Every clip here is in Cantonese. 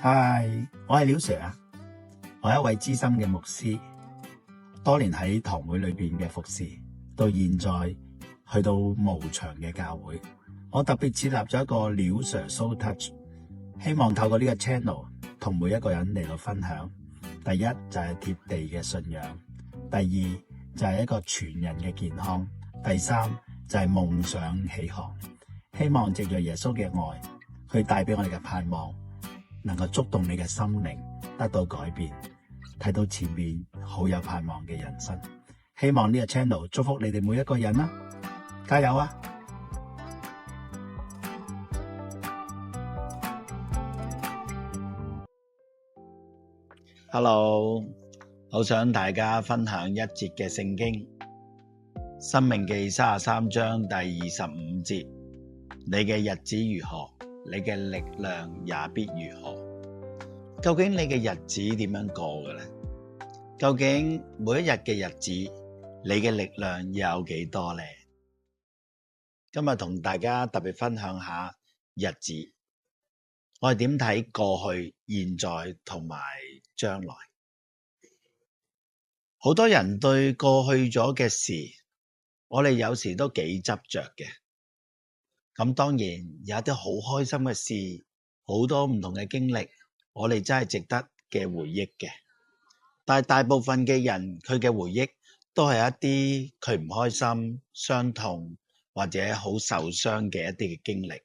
嗨，我係廖 Sir 啊，我係一位資深嘅牧師，多年喺堂會裏邊嘅服侍，到現在去到無牆嘅教會，我特別設立咗一個廖 Sir Soul Touch， 希望透過呢個 channel 同每一個人嚟到分享。第一就係貼地嘅信仰，第二就係一個全人嘅健康，第三就係夢想起航。希望藉着耶穌嘅愛去帶俾我哋嘅盼望，能夠觸動你嘅心靈得到改變，睇到前面好有盼望嘅人生。希望呢個 channel 祝福你哋每一個人啦，加油啊！Hello， 好想大家分享一節嘅聖經，申命記33章第25節，你嘅日子如何，你嘅力量也必如何。究竟你嘅日子點樣過嘅呢？究竟每一日嘅日子，你嘅力量又有幾多呢？今日同大家特別分享下日子，我哋點睇過去、現在同埋將來。好多人對過去咗嘅事，我哋有時都幾執着嘅。咁當然有一啲好開心嘅事，好多唔同嘅經歷，我哋真係值得嘅回憶嘅。但係大部分嘅人，佢嘅回憶都係一啲佢唔開心、傷痛或者好受傷嘅一啲嘅經歷，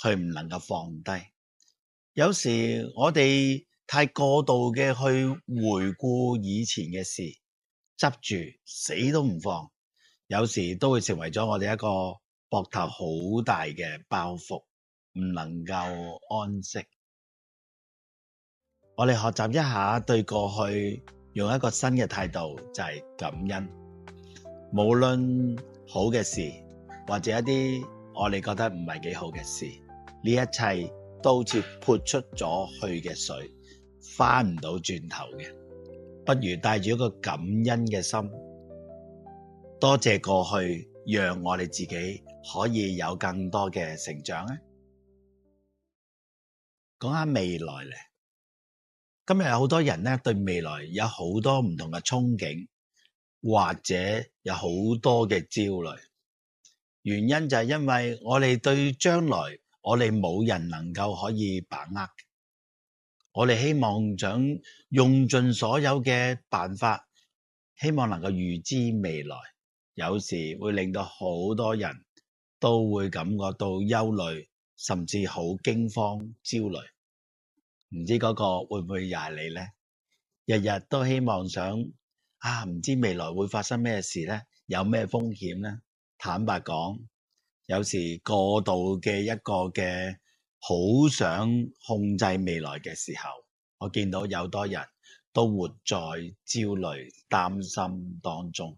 佢唔能夠放低。有時我哋太過度嘅去回顧以前嘅事，執住死都唔放，有時都會成為咗我哋一個膊頭好大嘅包袱，唔能夠安息。我哋學習一下對過去用一個新嘅態度，就係感恩。無論好嘅事或者一啲我哋覺得唔係幾好嘅事，呢一切都好似潑出咗去嘅水，翻唔到轉頭嘅。不如帶住一個感恩嘅心，多謝過去，讓我哋自己可以有更多嘅成長咧。講下未來咧，今日有好多人咧對未來有好多唔同嘅憧憬，或者有好多嘅焦慮。原因就係因為我哋對將來，我哋冇人能夠可以把握。我哋希望想用盡所有嘅辦法，希望能夠預知未來。有時會令到好多人都會感覺到憂慮，甚至好驚慌焦慮。唔知嗰個會唔會又係你呢？日日都希望想唔知未來會發生咩事呢？有咩風險呢？坦白講，有時過度嘅一個嘅好想控制未來嘅時候，我見到有多人都活在焦慮擔心當中。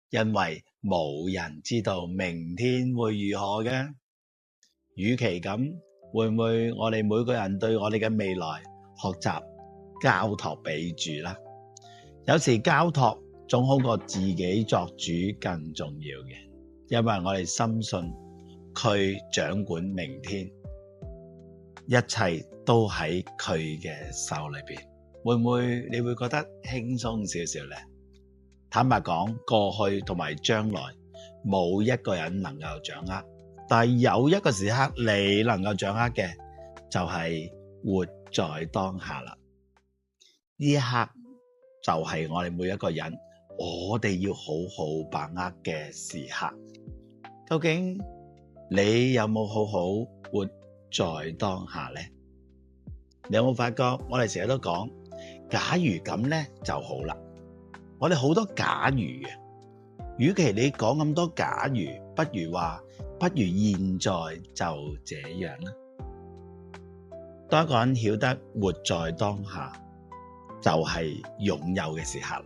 因為冇人知道明天會如何嘅，與其咁，會唔會我哋每個人對我哋嘅未來學習交託俾主啦？有時交託總好過自己作主更重要嘅，因為我哋深信佢掌管明天，一切都喺佢嘅手裏邊。會唔會你會覺得輕鬆少少呢？坦白講，過去同埋將來冇一個人能夠掌握，但係有一個時刻你能夠掌握嘅，就係活在當下啦。呢一刻就係我哋每一個人，我哋要好好把握嘅時刻。究竟你有冇好好活在當下呢？你有冇發覺我哋成日都講，假如咁呢就好啦。我哋好多假如嘅，與其你講咁多假如，不如話不如現在就這樣啦。當一個人曉得活在當下，就係擁有嘅時刻啦。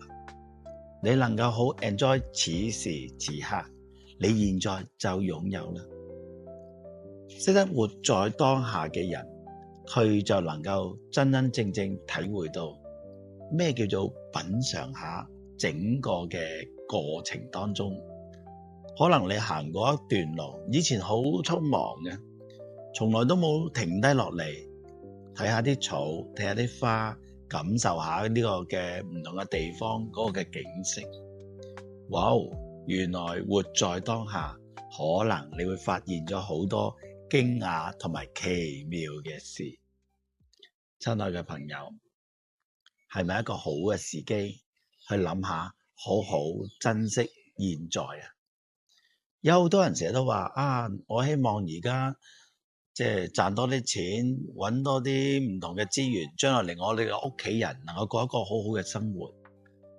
你能夠好 enjoy 此時此刻，你現在就擁有啦。識得活在當下嘅人，佢就能夠真真正正體會到咩叫做品嘗下整個嘅過程當中，可能你行過一段路，以前好匆忙嘅，從來都冇停低落嚟睇下啲草，睇下啲花，感受下呢個嘅唔同嘅地方嗰個嘅景色。哇！原來活在當下，可能你會發現咗好多驚訝同埋奇妙嘅事。親愛嘅朋友，係咪一個好嘅時機去諗下，好好珍惜現在啊？有好多人成日都話啊，我希望而家即係賺多啲錢，揾多啲唔同嘅資源，將來令我哋嘅屋企人能夠過一個好好嘅生活。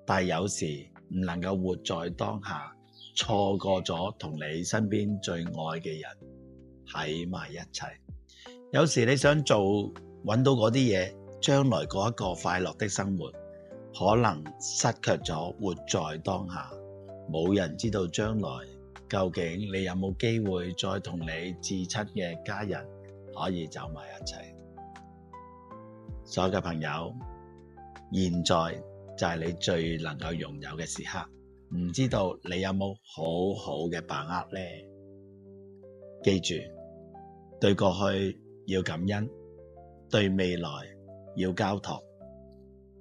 但係有時唔能夠活在當下，錯過咗同你身邊最愛嘅人喺埋一齊。有時你想做揾到嗰啲嘢，將來過一個快樂的生活，可能失卻咗活在當下。冇人知道將來究竟你有冇機會再同你至親嘅家人可以走埋一齊。所有嘅朋友，現在就係你最能夠擁有嘅時刻，唔知道你有冇好好嘅把握呢？記住，對過去要感恩，對未來要交託，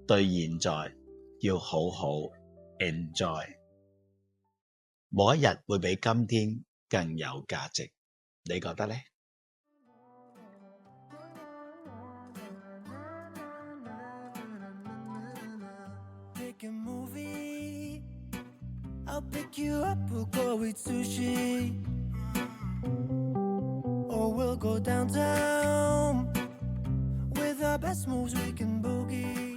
對現在要好好 enjoy。冇一日會比今天更有價值，你覺得呢？I'll pick you up, we'll go eat sushi. Or we'll go downtown. With our best moves we can boogie.